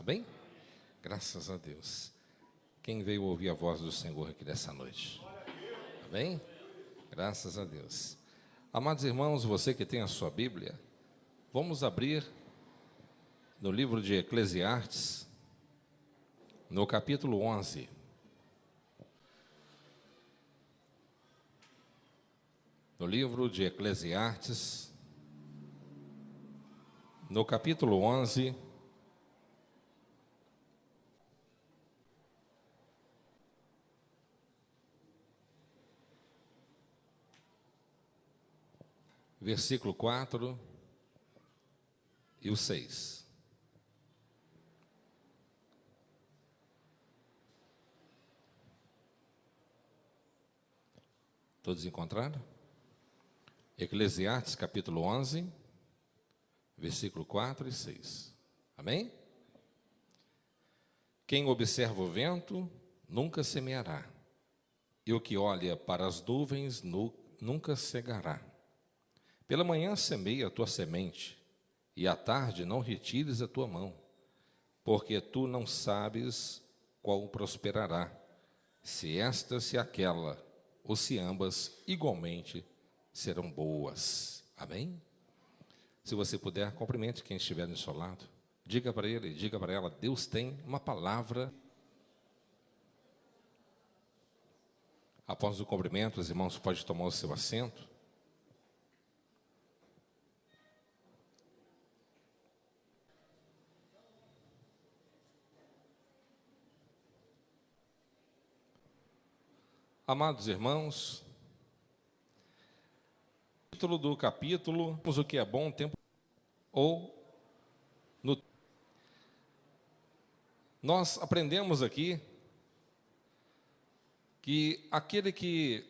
Amém? Graças a Deus. Quem veio ouvir a voz do Senhor aqui dessa noite? Amém? Graças a Deus. Amados irmãos, você que tem a sua Bíblia, vamos abrir no livro de Eclesiastes, no capítulo 11. No livro de Eclesiastes, no capítulo 11, versículo 4 e o 6. Todos encontraram? Eclesiastes capítulo 11, versículo 4 e 6. Amém? Quem observa o vento nunca semeará, e o que olha para as nuvens nunca cegará. Pela manhã semeia a tua semente, e à tarde não retires a tua mão, porque tu não sabes qual prosperará, se esta, se aquela, ou se ambas igualmente serão boas. Amém? Se você puder, cumprimente quem estiver no seu lado. Diga para ele, diga para ela, Deus tem uma palavra. Após o cumprimento, os irmãos podem tomar o seu assento. Amados irmãos, título do capítulo, o que é bom tempo ou no. Nós aprendemos aqui que aquele que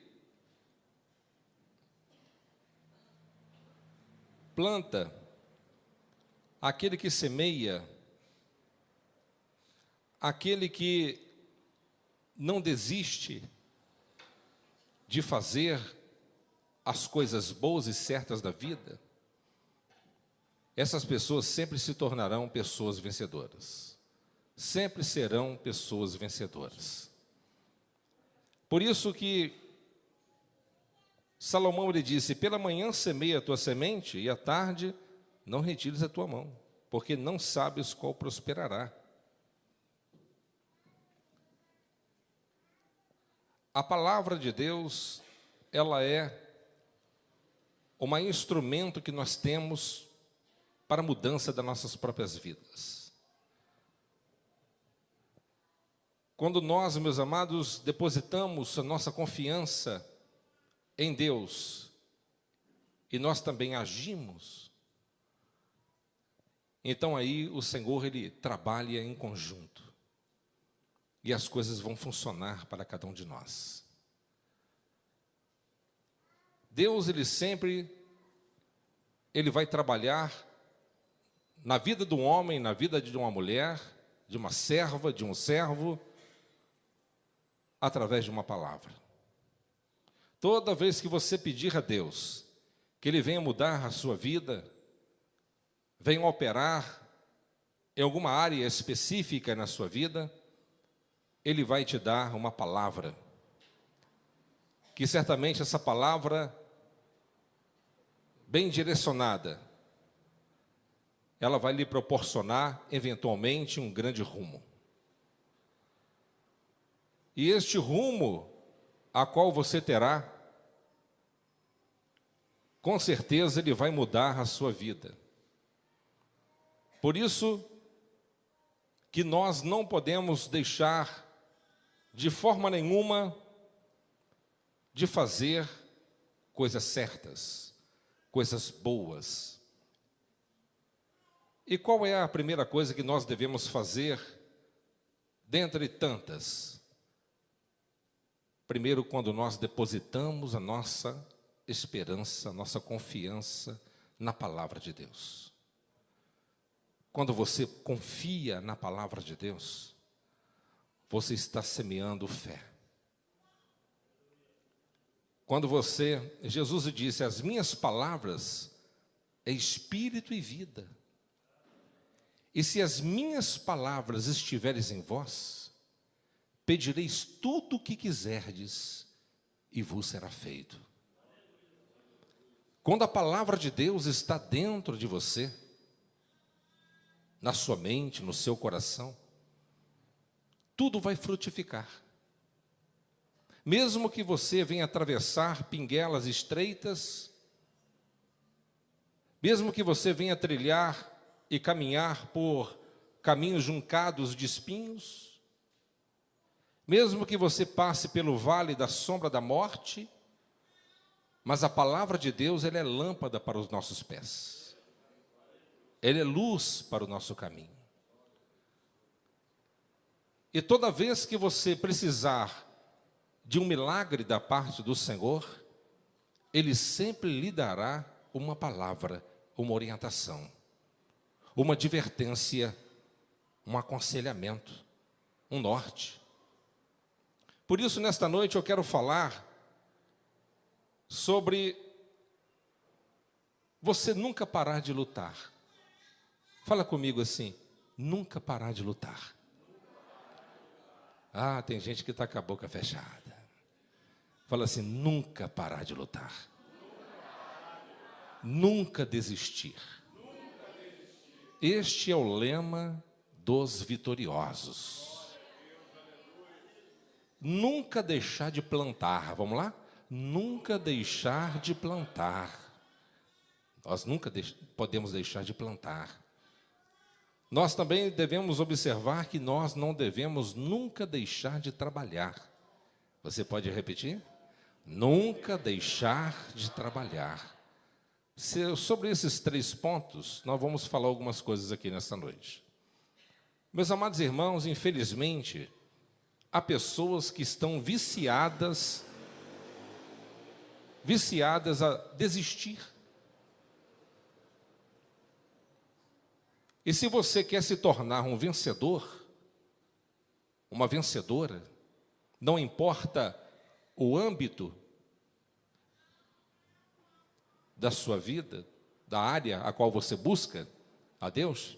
planta, aquele que semeia, aquele que não desiste de fazer as coisas boas e certas da vida, essas pessoas sempre se tornarão pessoas vencedoras. Sempre serão pessoas vencedoras. Por isso que Salomão ele disse: pela manhã semeia a tua semente, e à tarde não retires a tua mão, porque não sabes qual prosperará. A palavra de Deus, ela é um instrumento que nós temos para a mudança das nossas próprias vidas. Quando nós, meus amados, depositamos a nossa confiança em Deus, e nós também agimos, então aí o Senhor, Ele trabalha em conjunto. E as coisas vão funcionar para cada um de nós. Deus, Ele vai trabalhar na vida do homem, na vida de uma mulher, de uma serva, de um servo, através de uma palavra. Toda vez que você pedir a Deus que Ele venha mudar a sua vida, venha operar em alguma área específica na sua vida, Ele vai te dar uma palavra, que certamente essa palavra, bem direcionada, ela vai lhe proporcionar, eventualmente, um grande rumo. E este rumo, a qual você terá, com certeza ele vai mudar a sua vida. Por isso que nós não podemos deixar de forma nenhuma de fazer coisas certas, coisas boas. E qual é a primeira coisa que nós devemos fazer, dentre tantas? Primeiro, quando nós depositamos a nossa esperança, a nossa confiança na palavra de Deus. Quando você confia na palavra de Deus, você está semeando fé. Quando Jesus disse, as minhas palavras é espírito e vida. E se as minhas palavras estiverem em vós, pedireis tudo o que quiserdes, e vos será feito. Quando a palavra de Deus está dentro de você, na sua mente, no seu coração, tudo vai frutificar. Mesmo que você venha atravessar pinguelas estreitas, mesmo que você venha trilhar e caminhar por caminhos juncados de espinhos, mesmo que você passe pelo vale da sombra da morte, mas a palavra de Deus, ela é lâmpada para os nossos pés. Ela é luz para o nosso caminho. E toda vez que você precisar de um milagre da parte do Senhor, Ele sempre lhe dará uma palavra, uma orientação, uma advertência, um aconselhamento, um norte. Por isso, nesta noite, eu quero falar sobre você nunca parar de lutar. Fala comigo assim, nunca parar de lutar. Ah, tem gente que está com a boca fechada. Fala assim, nunca parar de lutar. Nunca desistir. Este é o lema dos vitoriosos. Nunca deixar de plantar. Vamos lá? Nunca deixar de plantar. Nós nunca podemos deixar de plantar. Nós também devemos observar que nós não devemos nunca deixar de trabalhar. Você pode repetir? Nunca deixar de trabalhar. Sobre esses 3 pontos, nós vamos falar algumas coisas aqui nesta noite. Meus amados irmãos, infelizmente, há pessoas que estão viciadas a desistir. E se você quer se tornar um vencedor, uma vencedora, não importa o âmbito da sua vida, da área a qual você busca a Deus,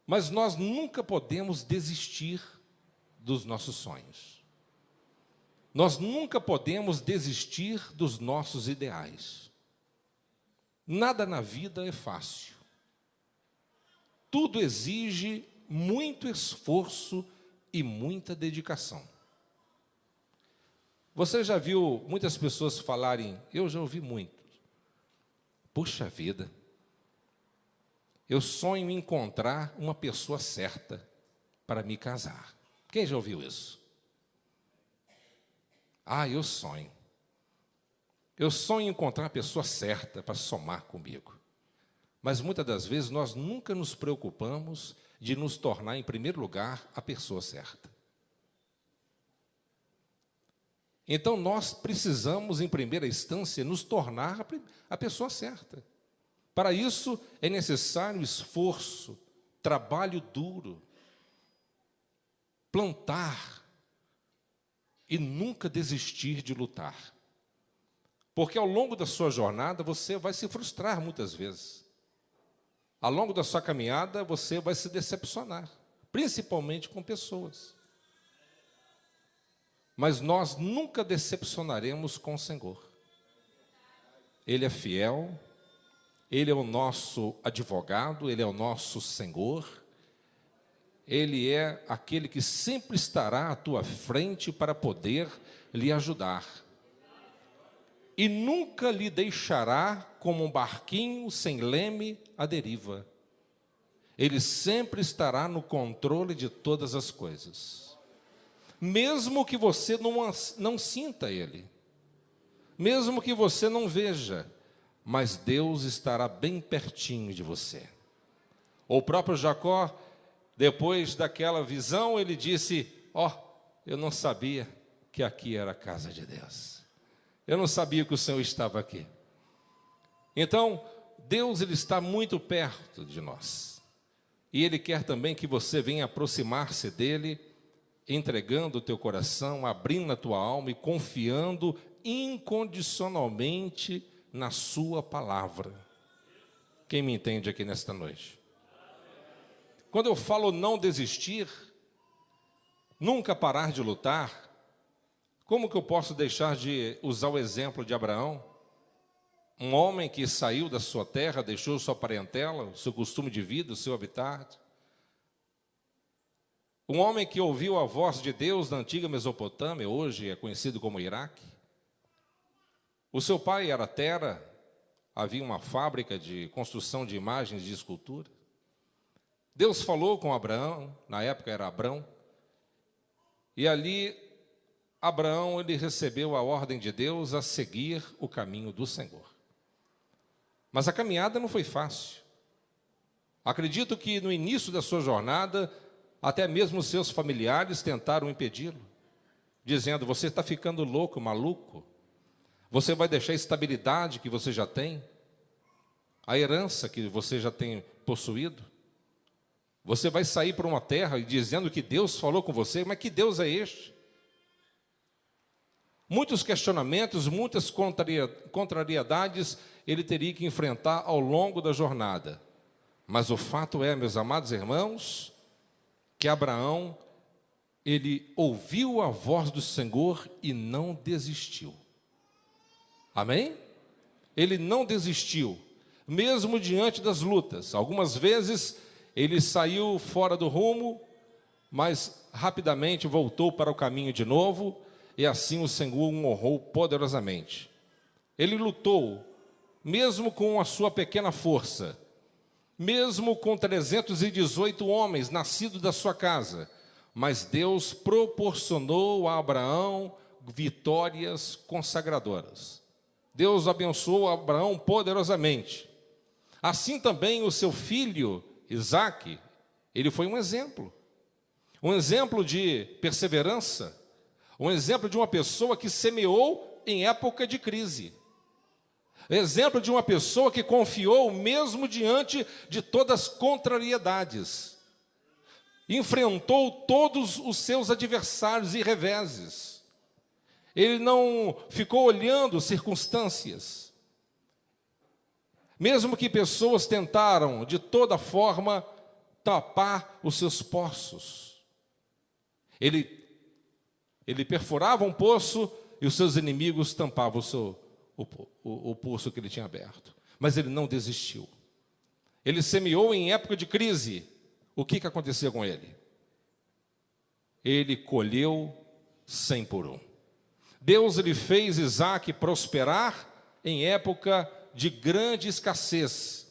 mas nós nunca podemos desistir dos nossos sonhos. Nós nunca podemos desistir dos nossos ideais. Nada na vida é fácil. Tudo exige muito esforço e muita dedicação. Você já viu muitas pessoas falarem, eu já ouvi muito, puxa vida, eu sonho em encontrar uma pessoa certa para me casar. Quem já ouviu isso? Ah, eu sonho. Eu sonho em encontrar a pessoa certa para somar comigo. Mas muitas das vezes nós nunca nos preocupamos de nos tornar, em primeiro lugar, a pessoa certa. Então nós precisamos, em primeira instância, nos tornar a pessoa certa. Para isso é necessário esforço, trabalho duro, plantar e nunca desistir de lutar. Porque ao longo da sua jornada você vai se frustrar muitas vezes. Ao longo da sua caminhada você vai se decepcionar, principalmente com pessoas. Mas nós nunca decepcionaremos com o Senhor. Ele é fiel, Ele é o nosso advogado, Ele é o nosso Senhor. Ele é aquele que sempre estará à tua frente para poder lhe ajudar. E nunca lhe deixará como um barquinho sem leme à deriva. Ele sempre estará no controle de todas as coisas. Mesmo que você não sinta Ele, mesmo que você não veja, mas Deus estará bem pertinho de você. O próprio Jacó, depois daquela visão, ele disse, eu não sabia que aqui era a casa de Deus. Eu não sabia que o Senhor estava aqui. Então, Deus ele está muito perto de nós. E Ele quer também que você venha aproximar-se dEle, entregando o teu coração, abrindo a tua alma e confiando incondicionalmente na sua palavra. Quem me entende aqui nesta noite? Quando eu falo não desistir, nunca parar de lutar, como que eu posso deixar de usar o exemplo de Abraão? Um homem que saiu da sua terra, deixou sua parentela, o seu costume de vida, o seu habitat. Um homem que ouviu a voz de Deus na antiga Mesopotâmia, hoje é conhecido como Iraque. O seu pai era Tera, havia uma fábrica de construção de imagens de escultura. Deus falou com Abraão, na época era Abrão, e ali Abraão, ele recebeu a ordem de Deus a seguir o caminho do Senhor. Mas a caminhada não foi fácil. Acredito que no início da sua jornada, até mesmo seus familiares tentaram impedi-lo, dizendo: você está ficando louco, maluco, você vai deixar a estabilidade que você já tem, a herança que você já tem possuído, você vai sair para uma terra e dizendo que Deus falou com você, mas que Deus é este? Muitos questionamentos, muitas contrariedades ele teria que enfrentar ao longo da jornada. Mas o fato é, meus amados irmãos, que Abraão, ele ouviu a voz do Senhor e não desistiu. Amém? Ele não desistiu, mesmo diante das lutas. Algumas vezes ele saiu fora do rumo, mas rapidamente voltou para o caminho de novo, e assim o Senhor o honrou poderosamente. Ele lutou, mesmo com a sua pequena força, mesmo com 318 homens nascidos da sua casa, mas Deus proporcionou a Abraão vitórias consagradoras. Deus abençoou Abraão poderosamente. Assim também o seu filho, Isaque, ele foi um exemplo de perseverança, um exemplo de uma pessoa que semeou em época de crise. Exemplo de uma pessoa que confiou mesmo diante de todas as contrariedades. Enfrentou todos os seus adversários e reveses. Ele não ficou olhando circunstâncias. Mesmo que pessoas tentaram de toda forma tapar os seus poços. Ele perfurava um poço e os seus inimigos tampavam o poço que ele tinha aberto. Mas ele não desistiu. Ele semeou em época de crise. O que aconteceu com ele? Ele colheu 100 por 1. Deus ele fez Isaque prosperar em época de grande escassez.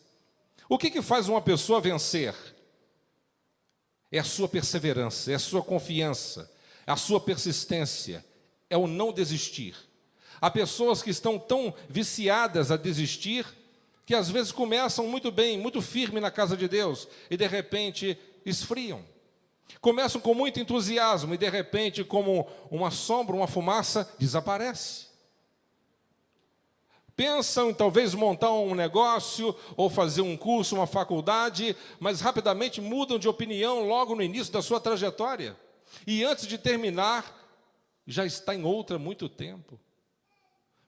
O que faz uma pessoa vencer? É a sua perseverança, é a sua confiança, é a sua persistência, é o não desistir. Há pessoas que estão tão viciadas a desistir, que às vezes começam muito bem, muito firme na casa de Deus, e de repente esfriam. Começam com muito entusiasmo, e de repente, como uma sombra, uma fumaça, desaparece. Pensam em talvez montar um negócio, ou fazer um curso, uma faculdade, mas rapidamente mudam de opinião logo no início da sua trajetória. E antes de terminar, já está em outra há muito tempo.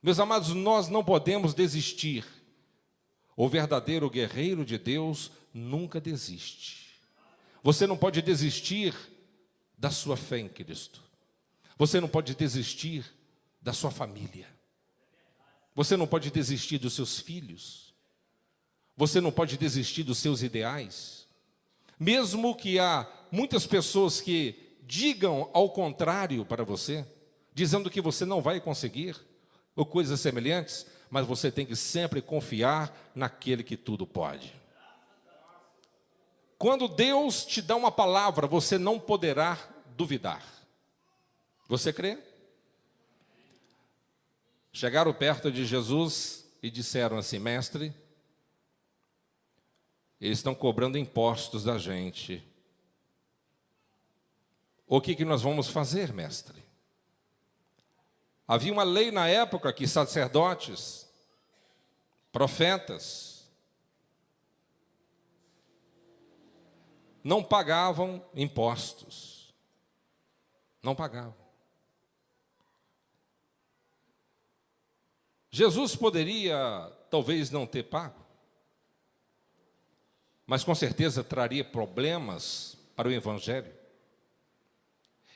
Meus amados, nós não podemos desistir. O verdadeiro guerreiro de Deus nunca desiste. Você não pode desistir da sua fé em Cristo. Você não pode desistir da sua família. Você não pode desistir dos seus filhos. Você não pode desistir dos seus ideais. Mesmo que há muitas pessoas que digam ao contrário para você, dizendo que você não vai conseguir, ou coisas semelhantes, mas você tem que sempre confiar naquele que tudo pode. Quando Deus te dá uma palavra, você não poderá duvidar. Você crê? Chegaram perto de Jesus e disseram assim: mestre, eles estão cobrando impostos da gente. O que nós vamos fazer, mestre? Havia uma lei na época que sacerdotes, profetas, não pagavam impostos. Não pagavam. Jesus poderia, talvez, não ter pago. mas com certeza traria problemas para o evangelho.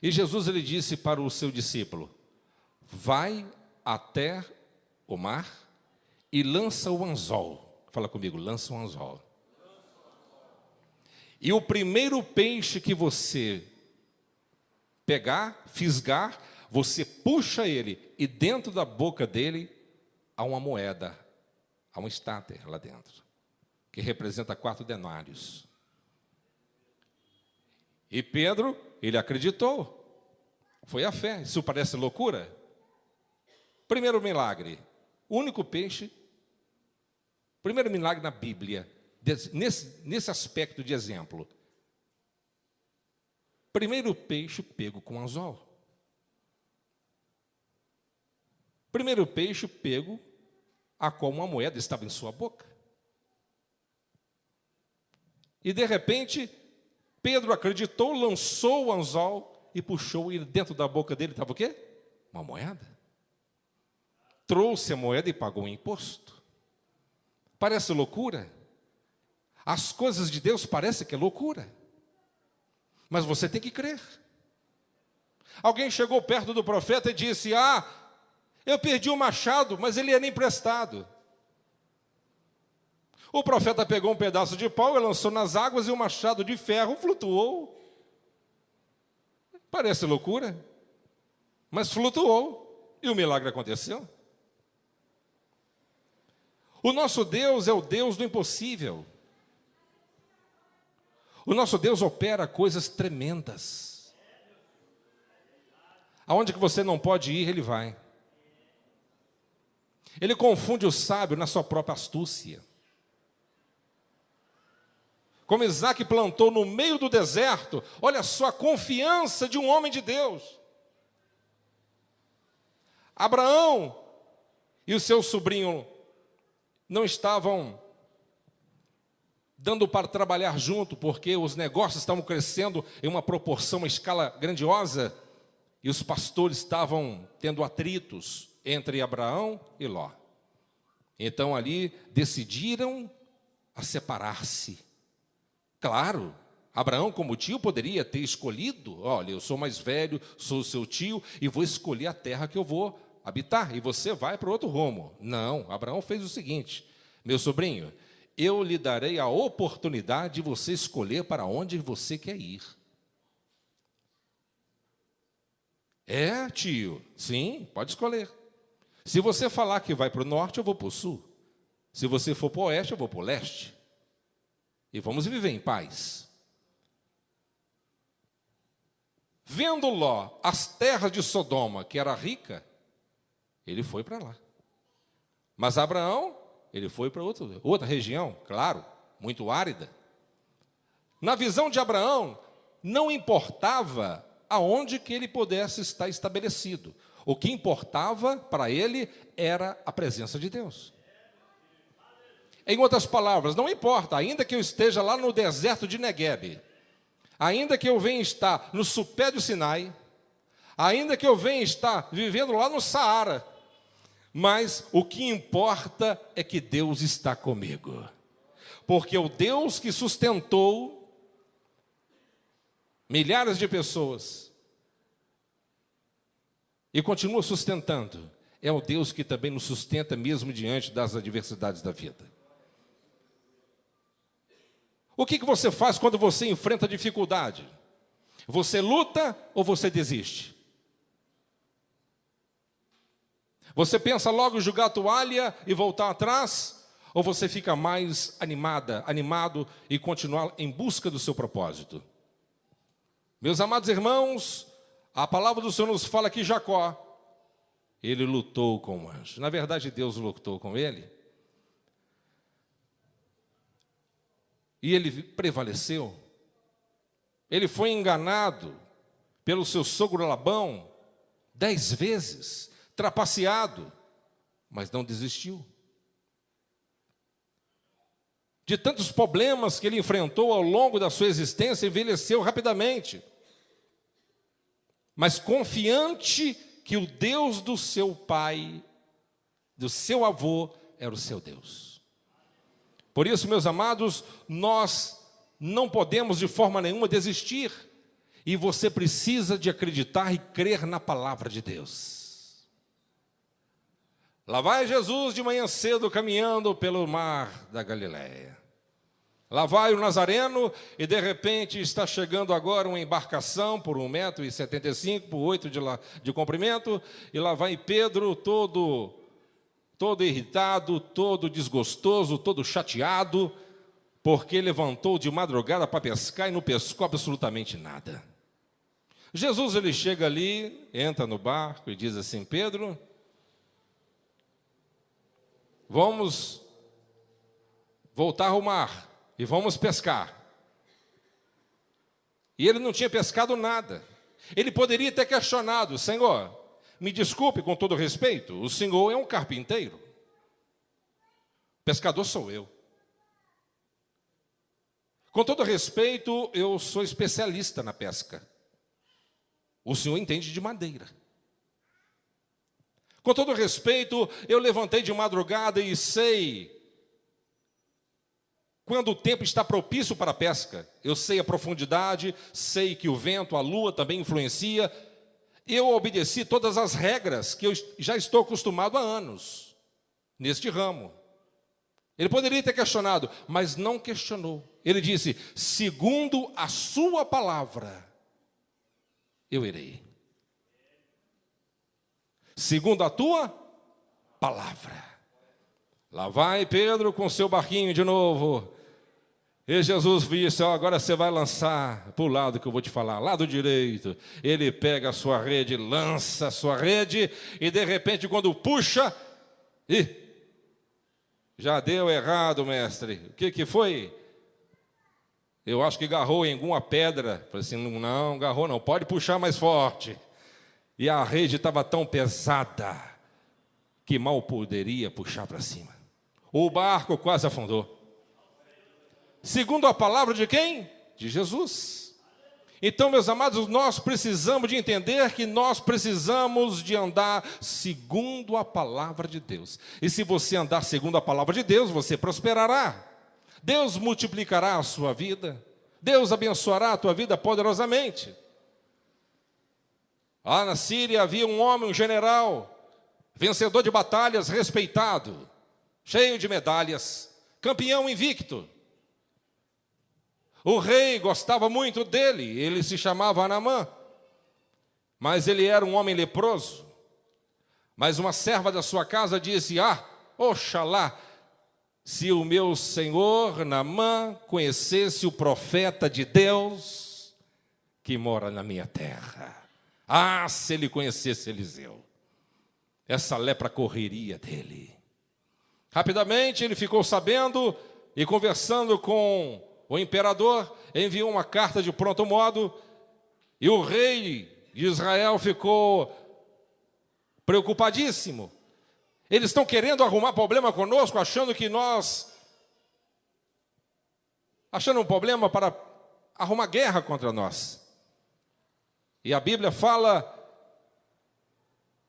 E Jesus ele disse para o seu discípulo: vai até o mar e lança o anzol. Fala comigo, lança o anzol. E o primeiro peixe que você pegar, fisgar, você puxa ele, e dentro da boca dele há uma moeda, há um estáter lá dentro, que representa 4 denários. E Pedro, ele acreditou. Foi a fé. Isso parece loucura? Primeiro milagre, único peixe, primeiro milagre na Bíblia, nesse aspecto de exemplo. Primeiro peixe pego com anzol. Primeiro peixe pego, a qual uma moeda estava em sua boca. E de repente, Pedro acreditou, lançou o anzol e puxou, e dentro da boca dele estava o quê? Uma moeda. Trouxe a moeda e pagou o imposto. Parece loucura? As coisas de Deus parecem que é loucura. Mas você tem que crer. Alguém chegou perto do profeta e disse: eu perdi o machado, mas ele era emprestado. O profeta pegou um pedaço de pau e lançou nas águas, e o machado de ferro flutuou. Parece loucura, mas flutuou, e o milagre aconteceu. O nosso Deus é o Deus do impossível. O nosso Deus opera coisas tremendas. Aonde que você não pode ir, Ele vai. Ele confunde o sábio na sua própria astúcia. Como Isaac plantou no meio do deserto, olha só a confiança de um homem de Deus. Abraão e o seu sobrinho não estavam dando para trabalhar junto, porque os negócios estavam crescendo em uma proporção, uma escala grandiosa, e os pastores estavam tendo atritos entre Abraão e Ló. Então ali decidiram a separar-se. Claro, Abraão como tio poderia ter escolhido: olha, eu sou mais velho, sou o seu tio, e vou escolher a terra que eu vou habitar, e você vai para outro rumo. Não, Abraão fez o seguinte: meu sobrinho, eu lhe darei a oportunidade de você escolher para onde você quer ir. É, tio, sim, pode escolher. Se você falar que vai para o norte, eu vou para o sul. Se você for para o oeste, eu vou para o leste. E vamos viver em paz. Vendo Ló as terras de Sodoma, que era rica, ele foi para lá. Mas Abraão, ele foi para outra região, claro, muito árida. Na visão de Abraão, não importava aonde que ele pudesse estar estabelecido. O que importava para ele era a presença de Deus. Em outras palavras, não importa, ainda que eu esteja lá no deserto de Negueb, ainda que eu venha estar no supé do Sinai, ainda que eu venha estar vivendo lá no Saara, mas o que importa é que Deus está comigo. Porque o Deus que sustentou milhares de pessoas e continua sustentando, é o Deus que também nos sustenta mesmo diante das adversidades da vida. O que você faz quando você enfrenta dificuldade? Você luta ou você desiste? Você pensa logo em jogar a toalha e voltar atrás? Ou você fica mais animado e continuar em busca do seu propósito? Meus amados irmãos, a palavra do Senhor nos fala que Jacó, ele lutou com o anjo. Na verdade, Deus lutou com ele. E ele prevaleceu. Ele foi enganado pelo seu sogro Labão 10 vezes, trapaceado, mas não desistiu. De tantos problemas que ele enfrentou ao longo da sua existência, envelheceu rapidamente. Mas confiante que o Deus do seu pai, do seu avô, era o seu Deus. Por isso, meus amados, nós não podemos de forma nenhuma desistir. E você precisa de acreditar e crer na palavra de Deus. Lá vai Jesus de manhã cedo caminhando pelo mar da Galileia. Lá vai o Nazareno e de repente está chegando agora uma embarcação por 1,75 m, por 8 de comprimento. E lá vai Pedro todo irritado, todo desgostoso, todo chateado, porque levantou de madrugada para pescar e não pescou absolutamente nada. Jesus, ele chega ali, entra no barco e diz assim: Pedro, vamos voltar ao mar e vamos pescar. E ele não tinha pescado nada. Ele poderia ter questionado: Senhor, me desculpe com todo respeito, o Senhor é um carpinteiro. Pescador sou eu. Com todo respeito, eu sou especialista na pesca. O Senhor entende de madeira. Com todo respeito, eu levantei de madrugada e sei quando o tempo está propício para a pesca. Eu sei a profundidade, sei que o vento, a lua também influencia. Eu obedeci todas as regras que eu já estou acostumado há anos neste ramo. Ele poderia ter questionado, mas não questionou. Ele disse: segundo a sua palavra, eu irei. Segundo a tua palavra. Lá vai Pedro com seu barquinho de novo. E Jesus disse: agora você vai lançar para o lado que eu vou te falar, lado direito. Ele pega a sua rede, lança a sua rede, e de repente quando puxa, já deu errado, mestre. O que foi? Eu acho que agarrou em alguma pedra. Falei assim: não, agarrou não, pode puxar mais forte. E a rede estava tão pesada que mal poderia puxar para cima. O barco quase afundou. Segundo a palavra de quem? De Jesus. Então, meus amados, nós precisamos de entender que nós precisamos de andar segundo a palavra de Deus. E se você andar segundo a palavra de Deus, você prosperará. Deus multiplicará a sua vida. Deus abençoará a tua vida poderosamente. Lá na Síria havia um homem, um general, vencedor de batalhas, respeitado, cheio de medalhas, campeão invicto. O rei gostava muito dele, ele se chamava Naamã, mas ele era um homem leproso. Mas uma serva da sua casa disse: oxalá, se o meu senhor Naamã conhecesse o profeta de Deus que mora na minha terra. Se ele conhecesse Eliseu, essa lepra correria dele. Rapidamente ele ficou sabendo e, conversando com o imperador, enviou uma carta de pronto modo, e o rei de Israel ficou preocupadíssimo. Eles estão querendo arrumar problema conosco, achando um problema para arrumar guerra contra nós. E a Bíblia fala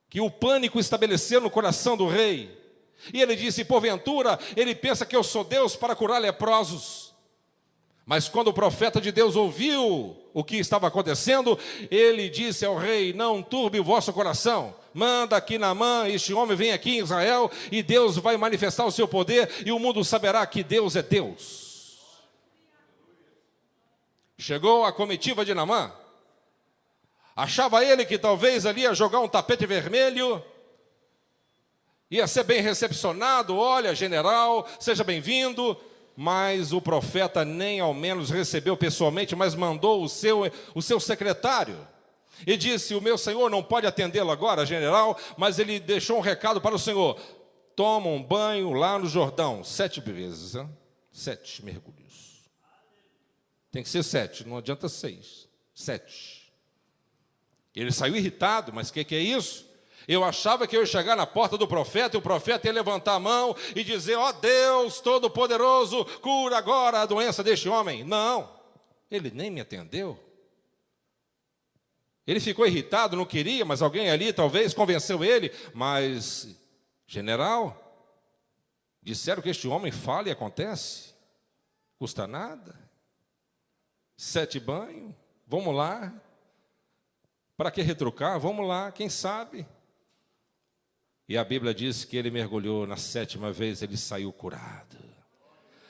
que o pânico estabeleceu no coração do rei. E ele disse: porventura, ele pensa que eu sou Deus para curar leprosos. Mas quando o profeta de Deus ouviu o que estava acontecendo, ele disse ao rei: não turbe o vosso coração. Manda aqui Naamã, este homem vem aqui em Israel, e Deus vai manifestar o seu poder, e o mundo saberá que Deus é Deus. Chegou a comitiva de Naamã. Achava ele que talvez ali ia jogar um tapete vermelho, ia ser bem recepcionado. Olha, general, seja bem-vindo. Mas o profeta nem ao menos recebeu pessoalmente, mas mandou o seu secretário. E disse: o meu senhor não pode atendê-lo agora, general, mas ele deixou um recado para o senhor. Toma um banho lá no Jordão, 7 vezes, 7 mergulhos. Tem que ser 7, não adianta 6, 7. Ele saiu irritado: mas o que é isso? Eu achava que eu ia chegar na porta do profeta, e o profeta ia levantar a mão e dizer: Deus Todo-Poderoso, cura agora a doença deste homem. Não, ele nem me atendeu. Ele ficou irritado, não queria, mas alguém ali talvez convenceu ele. Mas, general, Disseram que este homem fala e acontece. Custa nada. 7 banhos. Vamos lá. Para que retrucar? Vamos lá, quem sabe? E a Bíblia diz que ele mergulhou na 7ª vez, ele saiu curado.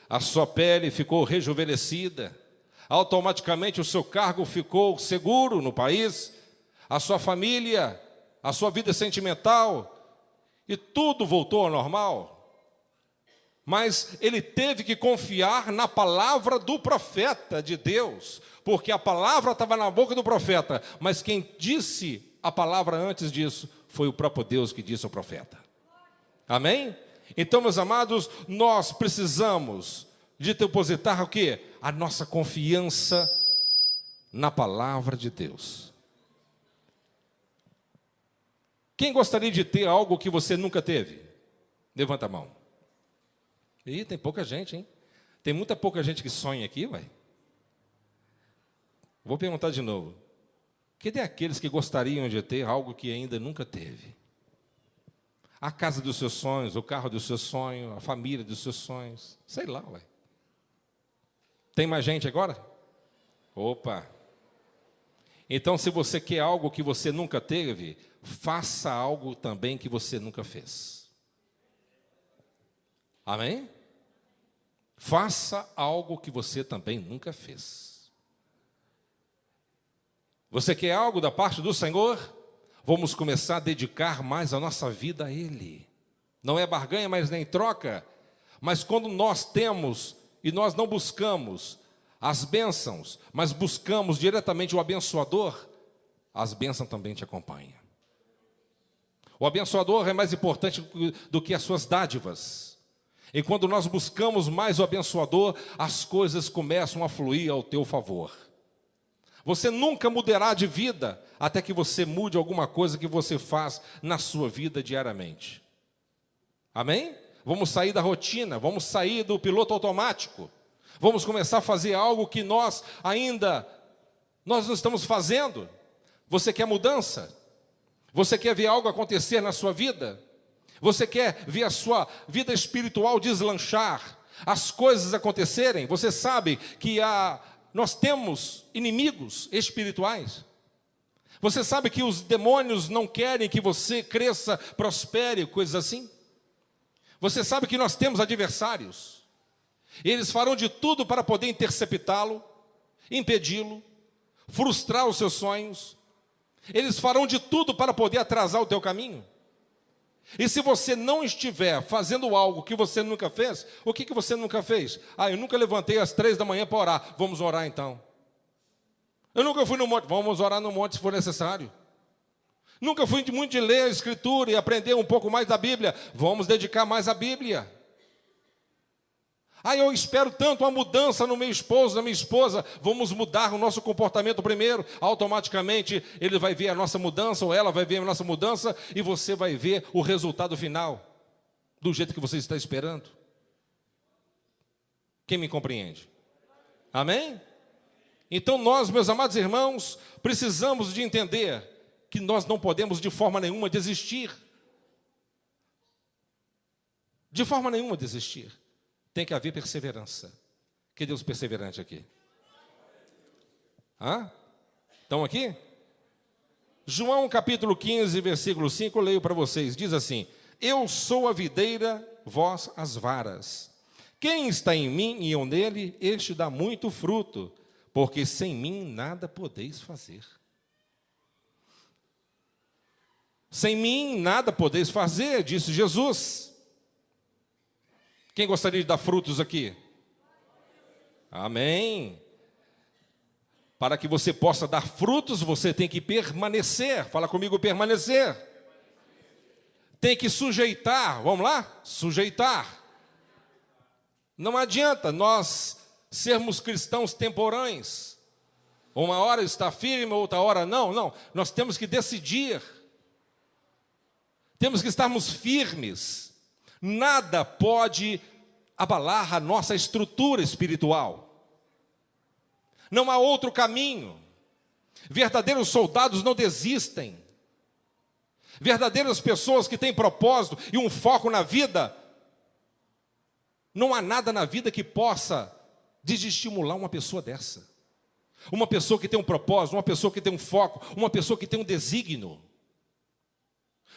A sua pele ficou rejuvenescida. Automaticamente o seu cargo ficou seguro no país. A sua família, a sua vida sentimental. E tudo voltou ao normal. Mas ele teve que confiar na palavra do profeta de Deus, porque a palavra estava na boca do profeta, mas quem disse a palavra antes disso foi o próprio Deus que disse ao profeta. Amém? Então, meus amados, nós precisamos de depositar o quê? A nossa confiança na palavra de Deus. Quem gostaria de ter algo que você nunca teve? Levanta a mão. Ih, tem pouca gente, hein? Tem muita pouca gente que sonha aqui, ué. Vou perguntar de novo. Cadê aqueles que gostariam de ter algo que ainda nunca teve? A casa dos seus sonhos, o carro dos seus sonhos, a família dos seus sonhos. Sei lá, ué. Tem mais gente agora? Opa! Então, se você quer algo que você nunca teve, faça algo também que você nunca fez. Amém? Faça algo que você também nunca fez. Você quer algo da parte do Senhor? Vamos começar a dedicar mais a nossa vida a Ele. Não é barganha, mas nem troca. Mas quando nós temos e nós não buscamos as bênçãos, mas buscamos diretamente o abençoador, as bênçãos também te acompanham. O abençoador é mais importante do que as suas dádivas. E quando nós buscamos mais o abençoador, as coisas começam a fluir ao teu favor. Você nunca mudará de vida até que você mude alguma coisa que você faz na sua vida diariamente. Amém? Vamos sair da rotina, vamos sair do piloto automático. Vamos começar a fazer algo que nós não estamos fazendo. Você quer mudança? Você quer ver algo acontecer na sua vida? Você quer ver a sua vida espiritual deslanchar, as coisas acontecerem? Você sabe que nós temos inimigos espirituais. Você sabe que os demônios não querem que você cresça, prospere, coisas assim. Você sabe que nós temos adversários. Eles farão de tudo para poder interceptá-lo, impedi-lo, frustrar os seus sonhos. Eles farão de tudo para poder atrasar o teu caminho. E se você não estiver fazendo algo que você nunca fez, o que você nunca fez? Eu nunca levantei às 3 da manhã para orar. Vamos orar então. Eu nunca fui no monte. Vamos orar no monte se for necessário. Nunca fui muito de ler a Escritura e aprender um pouco mais da Bíblia. Vamos dedicar mais à Bíblia. Eu espero tanto uma mudança no meu esposo, na minha esposa. Vamos mudar o nosso comportamento primeiro. Automaticamente ele vai ver a nossa mudança, ou ela vai ver a nossa mudança, e você vai ver o resultado final, do jeito que você está esperando. Quem me compreende? Amém? Então nós, meus amados irmãos, precisamos de entender que nós não podemos de forma nenhuma desistir. De forma nenhuma desistir. Tem que haver perseverança. Que Deus perseverante aqui. Estão aqui? João capítulo 15, versículo 5, eu leio para vocês. Diz assim: eu sou a videira, vós as varas. Quem está em mim e eu nele, este dá muito fruto, porque sem mim nada podeis fazer. Sem mim nada podeis fazer, disse Jesus. Quem gostaria de dar frutos aqui? Amém. Para que você possa dar frutos, você tem que permanecer. Fala comigo, permanecer. Tem que sujeitar. Vamos lá? Sujeitar. Não adianta nós sermos cristãos temporães. Uma hora está firme, outra hora não. Não, nós temos que decidir. Temos que estarmos firmes. Nada pode abalar a nossa estrutura espiritual. Não há outro caminho. Verdadeiros soldados não desistem. Verdadeiras pessoas que têm propósito e um foco na vida Não há nada na vida que possa desestimular uma pessoa dessa. Uma pessoa que tem um propósito, uma pessoa que tem um foco, uma pessoa que tem um desígnio.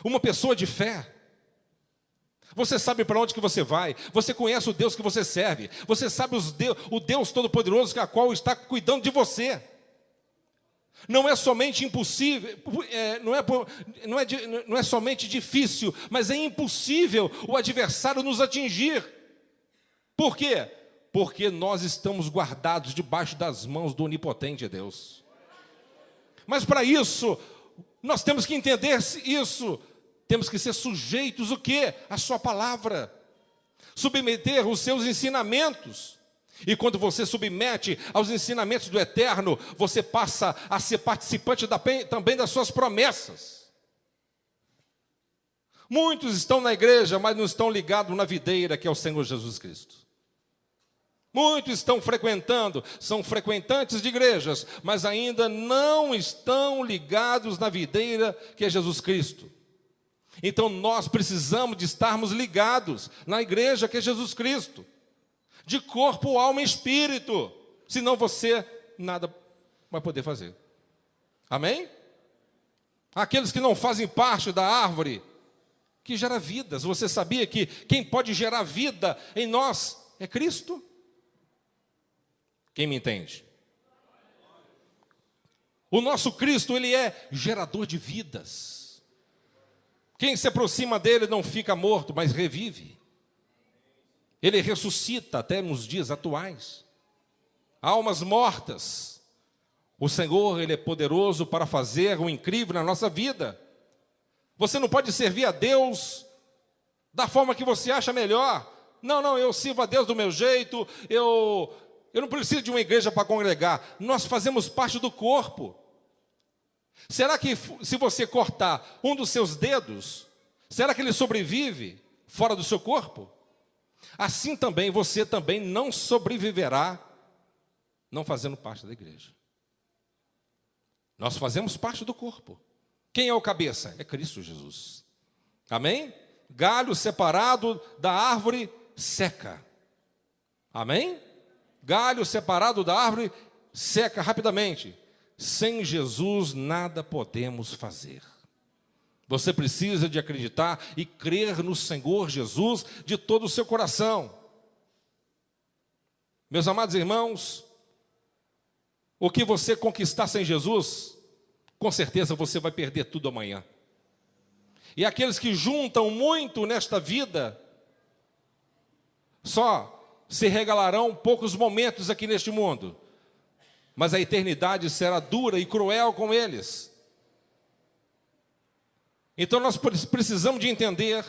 Uma pessoa de fé. Você sabe para onde que você vai, você conhece o Deus que você serve, você sabe o Deus Todo-Poderoso que a qual está cuidando de você. Não é somente impossível, não é somente difícil, mas é impossível o adversário nos atingir. Por quê? Porque nós estamos guardados debaixo das mãos do onipotente Deus. Mas para isso, nós temos que entender isso. Temos que ser sujeitos o quê? A sua palavra. Submeter os seus ensinamentos. E quando você submete aos ensinamentos do Eterno, você passa a ser participante também das suas promessas. Muitos estão na igreja, mas não estão ligados na videira que é o Senhor Jesus Cristo. Muitos estão frequentando, são frequentantes de igrejas, mas ainda não estão ligados na videira que é Jesus Cristo. Então nós precisamos de estarmos ligados na igreja que é Jesus Cristo, de corpo, alma e espírito, senão você nada vai poder fazer. Amém? Aqueles que não fazem parte da árvore que gera vidas, você sabia que quem pode gerar vida em nós é Cristo? Quem me entende? O nosso Cristo, ele é gerador de vidas. Quem se aproxima dele não fica morto, mas revive. Ele ressuscita até nos dias atuais. Almas mortas. O Senhor, ele é poderoso para fazer o incrível na nossa vida. Você não pode servir a Deus da forma que você acha melhor. Não, eu sirvo a Deus do meu jeito, eu não preciso de uma igreja para congregar. Nós fazemos parte do corpo. Será que se você cortar um dos seus dedos, será que ele sobrevive fora do seu corpo? Assim também, você também não sobreviverá não fazendo parte da igreja. Nós fazemos parte do corpo. Quem é o cabeça? É Cristo Jesus. Amém? Galho separado da árvore seca. Amém? Galho separado da árvore seca rapidamente. Sem Jesus nada podemos fazer. Você precisa de acreditar e crer no Senhor Jesus de todo o seu coração. Meus amados irmãos, o que você conquistar sem Jesus, com certeza você vai perder tudo amanhã. E aqueles que juntam muito nesta vida, só se regalarão poucos momentos aqui neste mundo, mas a eternidade será dura e cruel com eles. Então nós precisamos de entender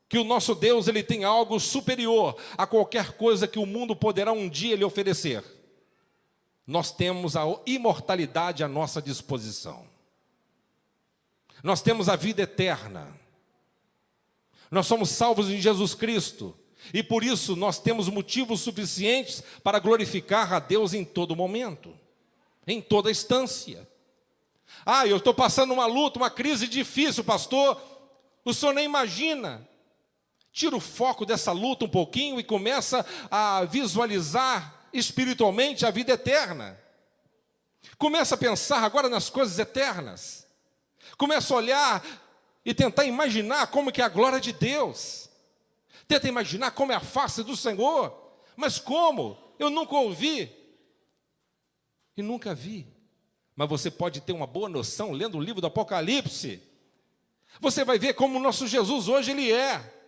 que o nosso Deus, ele tem algo superior a qualquer coisa que o mundo poderá um dia lhe oferecer. Nós temos a imortalidade à nossa disposição. Nós temos a vida eterna. Nós somos salvos em Jesus Cristo. E por isso nós temos motivos suficientes para glorificar a Deus em todo momento, em toda instância. Eu estou passando uma luta, uma crise difícil, pastor. O senhor nem imagina. Tira o foco dessa luta um pouquinho e começa a visualizar espiritualmente a vida eterna. Começa a pensar agora nas coisas eternas. Começa a olhar e tentar imaginar como que é a glória de Deus. Tenta imaginar como é a face do Senhor. Mas como? Eu nunca ouvi e nunca vi. Mas você pode ter uma boa noção lendo o livro do Apocalipse. Você vai ver como o nosso Jesus hoje ele é.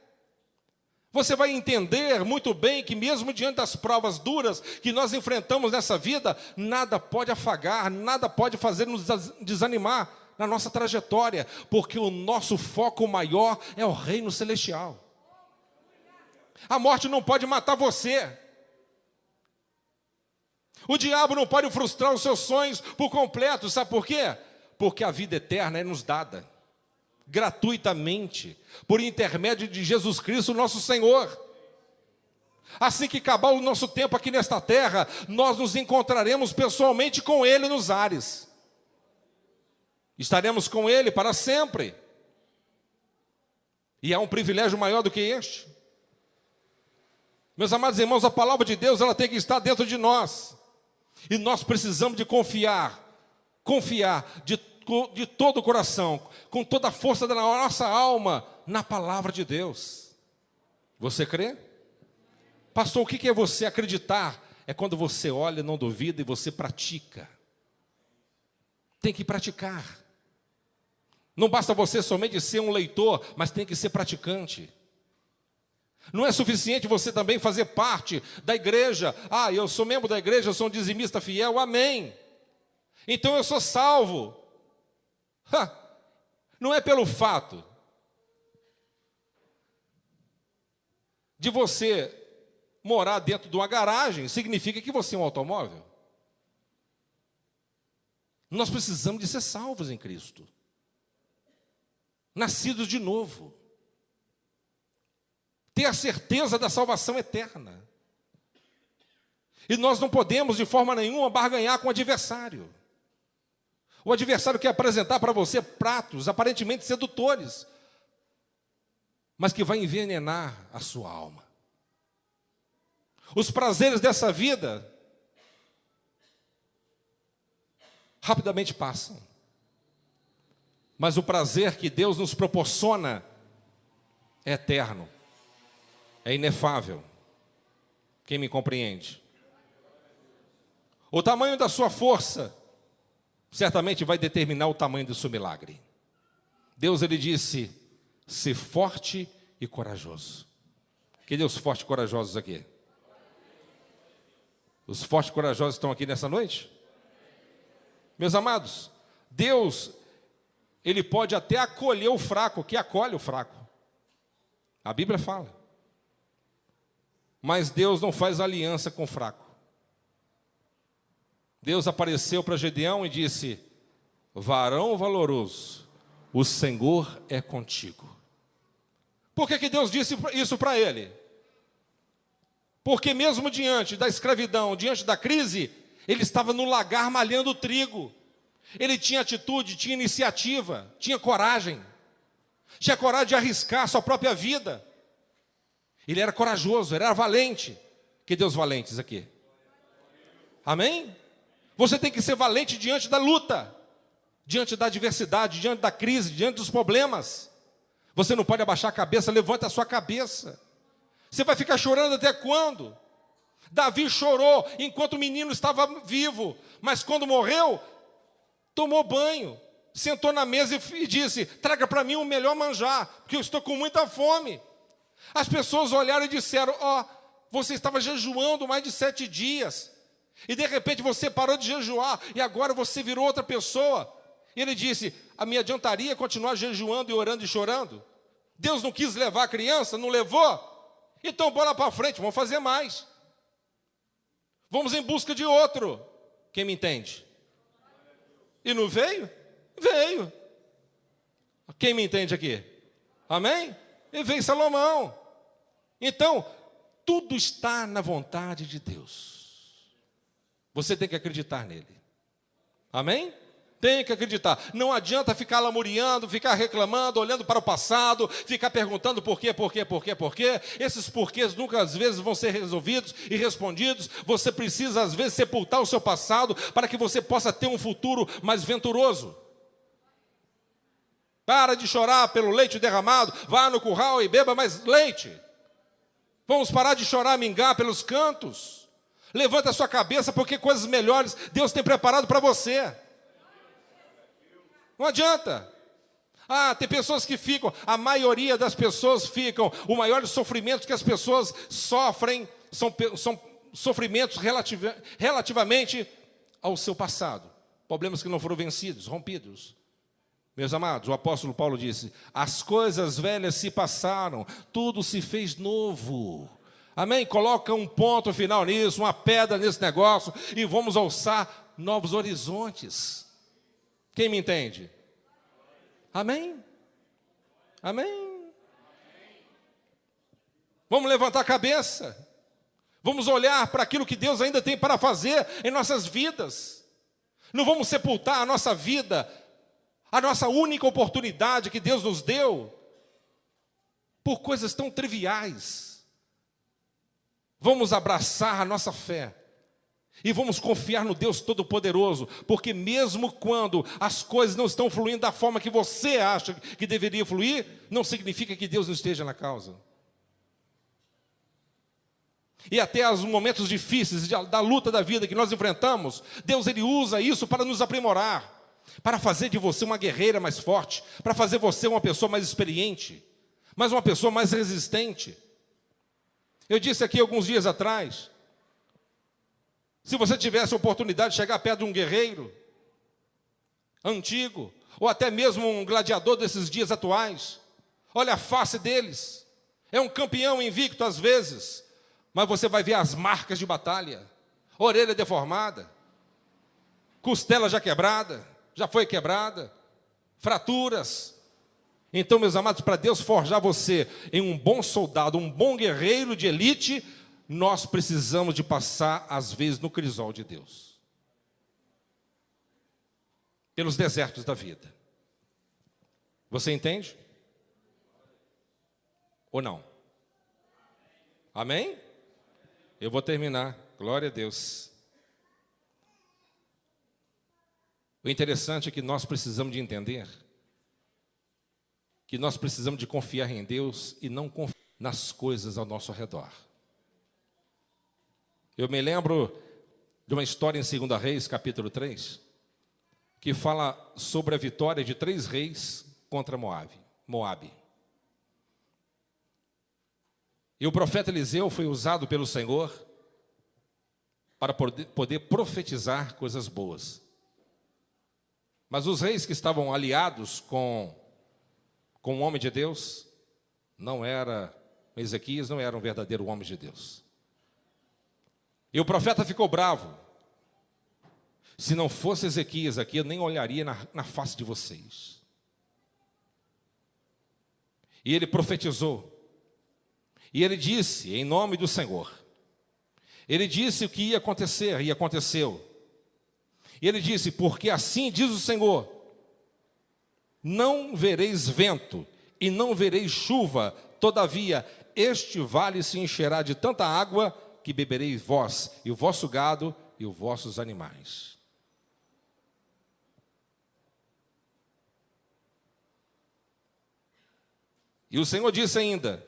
Você vai entender muito bem que mesmo diante das provas duras que nós enfrentamos nessa vida, nada pode afagar, nada pode fazer nos desanimar na nossa trajetória, porque o nosso foco maior é o reino celestial. A morte não pode matar você. O diabo não pode frustrar os seus sonhos por completo. Sabe por quê? Porque a vida eterna é nos dada gratuitamente, por intermédio de Jesus Cristo, nosso Senhor. Assim que acabar o nosso tempo aqui nesta terra, nós nos encontraremos pessoalmente com Ele nos ares. Estaremos com Ele para sempre. E há um privilégio maior do que este. Meus amados irmãos, a palavra de Deus, ela tem que estar dentro de nós. E nós precisamos de confiar de todo o coração, com toda a força da nossa alma, na palavra de Deus. Você crê? Pastor, o que é você acreditar? É quando você olha, não duvida e você pratica. Tem que praticar. Não basta você somente ser um leitor, mas tem que ser praticante. Não é suficiente você também fazer parte da igreja. Ah, eu sou membro da igreja, eu sou um dizimista fiel, amém. Então eu sou salvo. Não é pelo fato de você morar dentro de uma garagem, significa que você é um automóvel. Nós precisamos de ser salvos em Cristo. Nascidos de novo. Ter a certeza da salvação eterna. E nós não podemos de forma nenhuma barganhar com o adversário. O adversário quer apresentar para você pratos aparentemente sedutores, mas que vai envenenar a sua alma. Os prazeres dessa vida rapidamente passam. Mas o prazer que Deus nos proporciona é eterno, é inefável. Quem me compreende? O tamanho da sua força certamente vai determinar o tamanho do seu milagre. Deus, ele disse, ser forte e corajoso. Que Deus forte e corajosos aqui? Os fortes e corajosos estão aqui nessa noite? Meus amados, Deus, ele pode até acolher o fraco, que acolhe o fraco. A Bíblia fala. Mas Deus não faz aliança com o fraco. Deus apareceu para Gedeão e disse, varão valoroso, o Senhor é contigo. Por que Deus disse isso para ele? Porque mesmo diante da escravidão, diante da crise, ele estava no lagar malhando trigo. Ele tinha atitude, tinha iniciativa, tinha coragem. Tinha coragem de arriscar a sua própria vida. Ele era corajoso, ele era valente. Que Deus valentes aqui. Amém? Você tem que ser valente diante da luta, diante da adversidade, diante da crise, diante dos problemas. Você não pode abaixar a cabeça, levanta a sua cabeça. Você vai ficar chorando até quando? Davi chorou enquanto o menino estava vivo, mas quando morreu, tomou banho, sentou na mesa e disse, traga para mim o melhor manjar, porque eu estou com muita fome. As pessoas olharam e disseram, você estava jejuando mais de 7 dias, e de repente você parou de jejuar, e agora você virou outra pessoa. E ele disse, me adiantaria continuar jejuando e orando e chorando? Deus não quis levar a criança, não levou? Então bora para frente, vamos fazer mais. Vamos em busca de outro. Quem me entende? E não veio? Veio. Quem me entende aqui? Amém? E veio Salomão. Então, tudo está na vontade de Deus. Você tem que acreditar nele. Amém? Tem que acreditar. Não adianta ficar lamuriando, ficar reclamando, olhando para o passado, ficar perguntando por quê. Esses porquês nunca às vezes vão ser resolvidos e respondidos. Você precisa às vezes sepultar o seu passado para que você possa ter um futuro mais venturoso. Para de chorar pelo leite derramado, vá no curral e beba mais leite. Vamos parar de chorar, mingar pelos cantos. Levanta a sua cabeça, porque coisas melhores Deus tem preparado para você. Não adianta. Tem pessoas que ficam, a maioria das pessoas ficam, o maior sofrimento que as pessoas sofrem são sofrimentos relativamente ao seu passado. Problemas que não foram vencidos, rompidos. Meus amados, o apóstolo Paulo disse, as coisas velhas se passaram, tudo se fez novo. Amém? Coloca um ponto final nisso, uma pedra nesse negócio, e vamos alçar novos horizontes. Quem me entende? Amém? Amém? Vamos levantar a cabeça. Vamos olhar para aquilo que Deus ainda tem para fazer em nossas vidas. Não vamos sepultar a nossa vida, a nossa única oportunidade que Deus nos deu, por coisas tão triviais. Vamos abraçar a nossa fé. E vamos confiar no Deus Todo-Poderoso, porque mesmo quando as coisas não estão fluindo da forma que você acha que deveria fluir, não significa que Deus não esteja na causa. E até os momentos difíceis da luta da vida que nós enfrentamos, Deus ele usa isso para nos aprimorar, para fazer de você uma guerreira mais forte, para fazer você uma pessoa mais experiente, mas uma pessoa mais resistente. Eu disse aqui alguns dias atrás, se você tivesse a oportunidade de chegar perto de um guerreiro antigo, ou até mesmo um gladiador desses dias atuais, olha a face deles, é um campeão invicto às vezes, mas você vai ver as marcas de batalha, orelha deformada, costela já quebrada, já foi quebrada, fraturas. Então, meus amados, para Deus forjar você em um bom soldado, um bom guerreiro de elite, nós precisamos de passar, às vezes, no crisol de Deus. Pelos desertos da vida. Você entende? Ou não? Amém? Eu vou terminar. Glória a Deus. O interessante é que nós precisamos de entender que nós precisamos de confiar em Deus e não confiar nas coisas ao nosso redor. Eu me lembro de uma história em 2 Reis, capítulo 3, que fala sobre a vitória de 3 reis contra Moabe. E o profeta Eliseu foi usado pelo Senhor para poder profetizar coisas boas. Mas os reis que estavam aliados com o homem de Deus, Ezequias não era um verdadeiro homem de Deus. E o profeta ficou bravo. Se não fosse Ezequias aqui, eu nem olharia na face de vocês. E ele profetizou. E ele disse, em nome do Senhor. Ele disse o que ia acontecer, e aconteceu. E ele disse, porque assim diz o Senhor, não vereis vento, e não vereis chuva, todavia este vale se encherá de tanta água, que bebereis vós, e o vosso gado, e os vossos animais. E o Senhor disse ainda,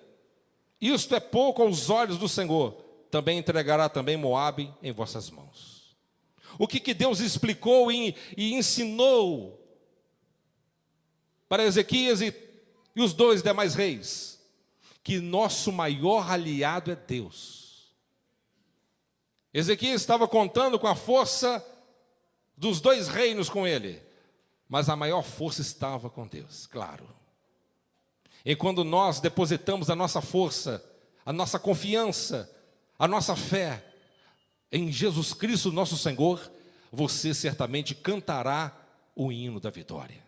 isto é pouco aos olhos do Senhor, também entregará também Moabe em vossas mãos. O que Deus explicou e ensinou para Ezequias e os 2 demais reis? Que nosso maior aliado é Deus. Ezequias estava contando com a força dos 2 reinos com ele, mas a maior força estava com Deus, claro. E quando nós depositamos a nossa força, a nossa confiança, a nossa fé em Jesus Cristo, nosso Senhor, você certamente cantará o hino da vitória.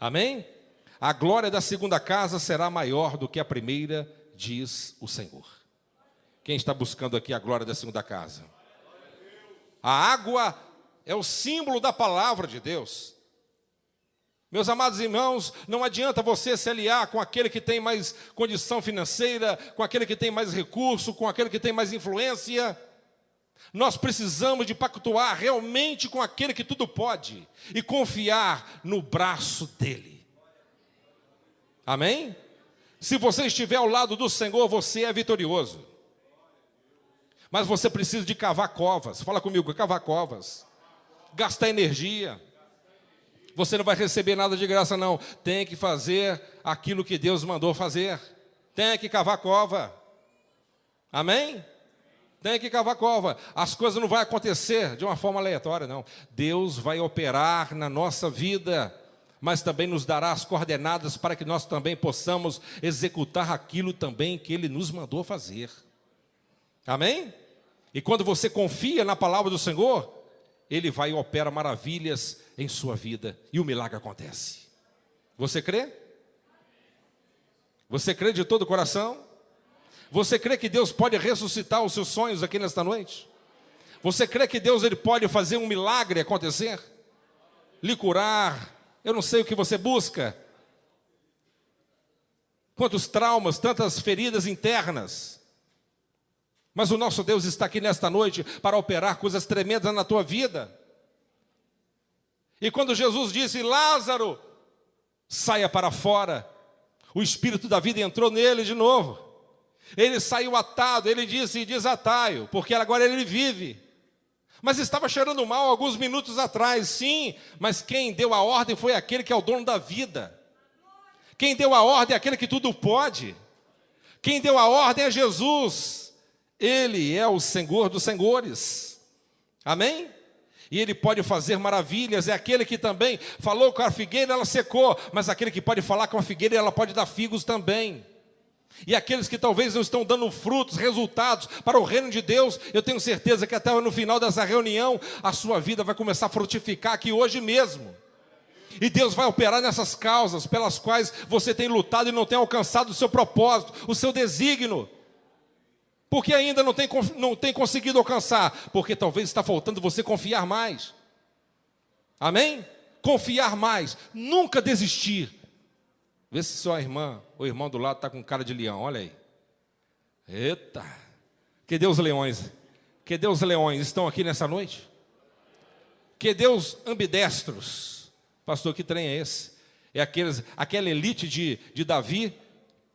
Amém? A glória da segunda casa será maior do que a primeira, diz o Senhor. Quem está buscando aqui a glória da segunda casa? A água é o símbolo da palavra de Deus. Meus amados irmãos, não adianta você se aliar com aquele que tem mais condição financeira, com aquele que tem mais recurso, com aquele que tem mais influência. Nós precisamos de pactuar realmente com aquele que tudo pode e confiar no braço dele. Amém? Se você estiver ao lado do Senhor, você é vitorioso. Mas você precisa de cavar covas. Fala comigo, cavar covas. Gastar energia. Você não vai receber nada de graça, não. Tem que fazer aquilo que Deus mandou fazer. Tem que cavar cova. Amém? Tem que cavar cova. As coisas não vão acontecer de uma forma aleatória, não. Deus vai operar na nossa vida, mas também nos dará as coordenadas para que nós também possamos executar aquilo também que Ele nos mandou fazer. Amém? E quando você confia na palavra do Senhor, Ele vai e opera maravilhas em sua vida e o milagre acontece. Você crê? Você crê de todo o coração? Você crê que Deus pode ressuscitar os seus sonhos aqui nesta noite? Você crê que Deus ele pode fazer um milagre acontecer? Lhe curar? Eu não sei o que você busca. Quantos traumas, tantas feridas internas. Mas o nosso Deus está aqui nesta noite para operar coisas tremendas na tua vida. E quando Jesus disse: Lázaro, saia para fora, o Espírito da vida entrou nele de novo. Ele saiu atado, ele disse: desatai-o, porque agora ele vive. Mas estava cheirando mal alguns minutos atrás, sim, mas quem deu a ordem foi aquele que é o dono da vida. Quem deu a ordem é aquele que tudo pode. Quem deu a ordem é Jesus. Ele é o Senhor dos senhores. Amém? E Ele pode fazer maravilhas. É aquele que também falou com a figueira, ela secou. Mas aquele que pode falar com a figueira, ela pode dar figos também. E aqueles que talvez não estão dando frutos, resultados para o reino de Deus, eu tenho certeza que até no final dessa reunião, a sua vida vai começar a frutificar aqui hoje mesmo. E Deus vai operar nessas causas pelas quais você tem lutado e não tem alcançado o seu propósito, o seu desígnio. Porque ainda não tem conseguido alcançar, porque talvez está faltando você confiar mais. Amém? Confiar mais, nunca desistir. Vê se sua irmã ou irmão do lado está com cara de leão, olha aí. Eita! Que Deus leões estão aqui nessa noite? Que Deus ambidestros. Pastor, que trem é esse? É aquela elite de Davi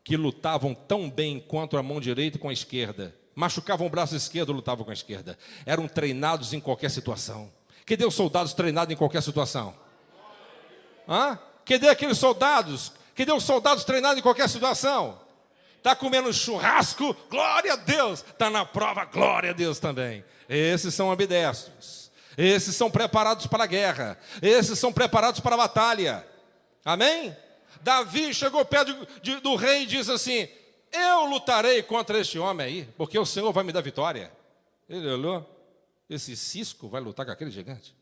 que lutavam tão bem quanto a mão direita com a esquerda. Machucavam o braço esquerdo, lutavam com a esquerda. Eram treinados em qualquer situação. Que Deus soldados treinados em qualquer situação? Que Deus aqueles soldados? Que Deus soldados treinados em qualquer situação? Está comendo churrasco? Glória a Deus! Está na prova? Glória a Deus também. Esses são ambidestros. Esses são preparados para a guerra. Esses são preparados para a batalha. Amém? Davi chegou perto do rei e disse assim: eu lutarei contra este homem aí, porque o Senhor vai me dar vitória. Ele olhou: esse cisco vai lutar com aquele gigante?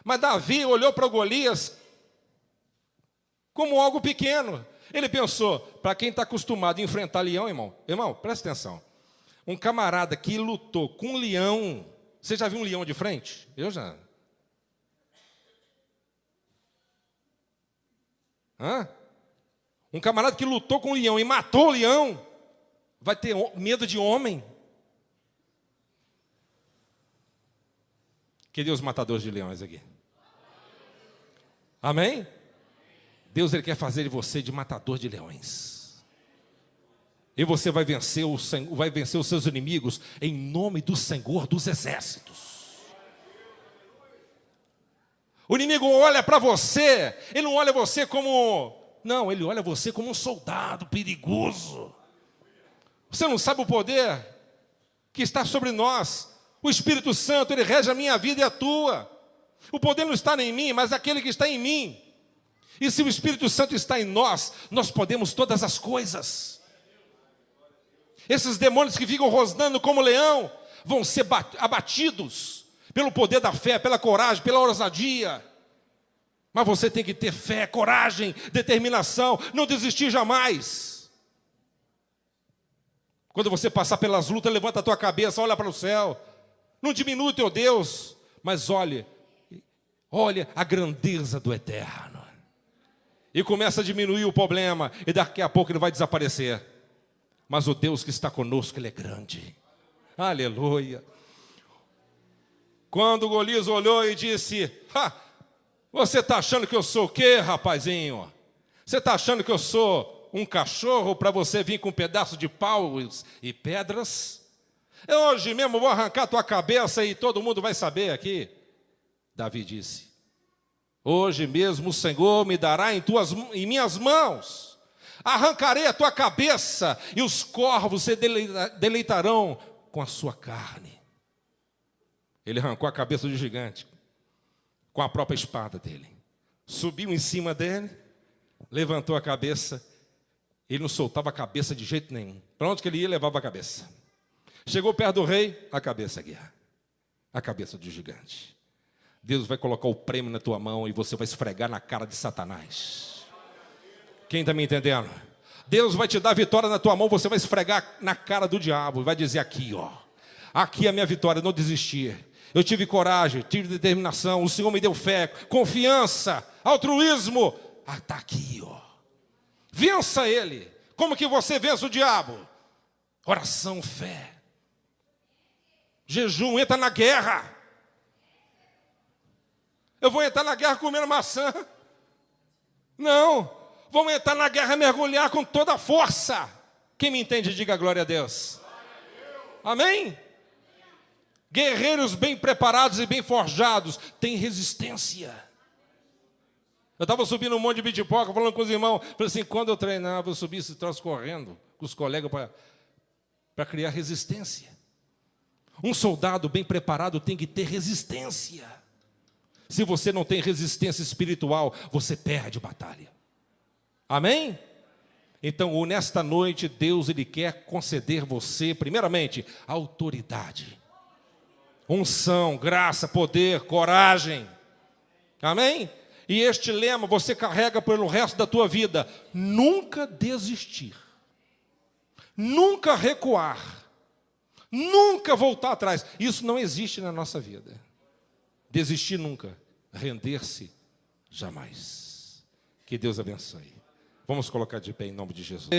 Mas Davi olhou para Golias como algo pequeno. Ele pensou: para quem está acostumado a enfrentar leão, irmão, presta atenção. Um camarada que lutou com um leão. Você já viu um leão de frente? Eu já. Um camarada que lutou com um leão e matou o leão, vai ter medo de homem? Que Deus matadores de leões aqui. Amém? Deus ele quer fazer de você de matador de leões. E você vai vencer os seus inimigos em nome do Senhor dos exércitos. O inimigo olha para você, ele não olha você como... Não, ele olha você como um soldado perigoso. Você não sabe o poder que está sobre nós. O Espírito Santo, ele rege a minha vida e a tua. O poder não está em mim, mas aquele que está em mim. E se o Espírito Santo está em nós, nós podemos todas as coisas. Esses demônios que ficam rosnando como leão vão ser abatidos pelo poder da fé, pela coragem, pela ousadia. Mas você tem que ter fé, coragem, determinação, não desistir jamais. Quando você passar pelas lutas, levanta a tua cabeça, olha para o céu. Não diminui o teu Deus, mas olha a grandeza do eterno. E começa a diminuir o problema, e daqui a pouco ele vai desaparecer. Mas o Deus que está conosco, ele é grande. Aleluia. Quando Golias olhou e disse: você está achando que eu sou o quê, rapazinho? Você está achando que eu sou um cachorro para você vir com um pedaço de paus e pedras? Eu hoje mesmo vou arrancar tua cabeça e todo mundo vai saber aqui. Davi disse: hoje mesmo o Senhor me dará em minhas mãos. Arrancarei a tua cabeça e os corvos se deleitarão com a sua carne. Ele arrancou a cabeça do gigante com a própria espada dele. Subiu em cima dele, levantou a cabeça. Ele não soltava a cabeça de jeito nenhum. Para onde que ele ia, levava a cabeça. Chegou perto do rei, a cabeça aqui. A cabeça do gigante. Deus vai colocar o prêmio na tua mão e você vai esfregar na cara de Satanás. Quem está me entendendo? Deus vai te dar vitória na tua mão, você vai esfregar na cara do diabo e vai dizer: aqui, ó, aqui é a minha vitória, não desistir. Eu tive coragem, tive determinação, o Senhor me deu fé, confiança, altruísmo. Está aqui, ó. Vença ele. Como que você vence o diabo? Oração, fé. Jejum, entra na guerra. Eu vou entrar na guerra comendo maçã. Não, vamos entrar na guerra, mergulhar com toda a força. Quem me entende, diga glória a Deus. Amém? Guerreiros bem preparados e bem forjados têm resistência. Eu estava subindo um monte de bitipoca, falando com os irmãos. Falei assim, quando eu treinava, eu subia esse troço correndo com os colegas para criar resistência. Um soldado bem preparado tem que ter resistência. Se você não tem resistência espiritual, você perde a batalha. Amém? Então, nesta noite, Deus ele quer conceder você, primeiramente, autoridade, unção, graça, poder, coragem. Amém? E este lema você carrega pelo resto da tua vida: nunca desistir, nunca recuar, nunca voltar atrás. Isso não existe na nossa vida. Desistir nunca, render-se jamais. Que Deus abençoe. Vamos colocar de pé em nome de Jesus.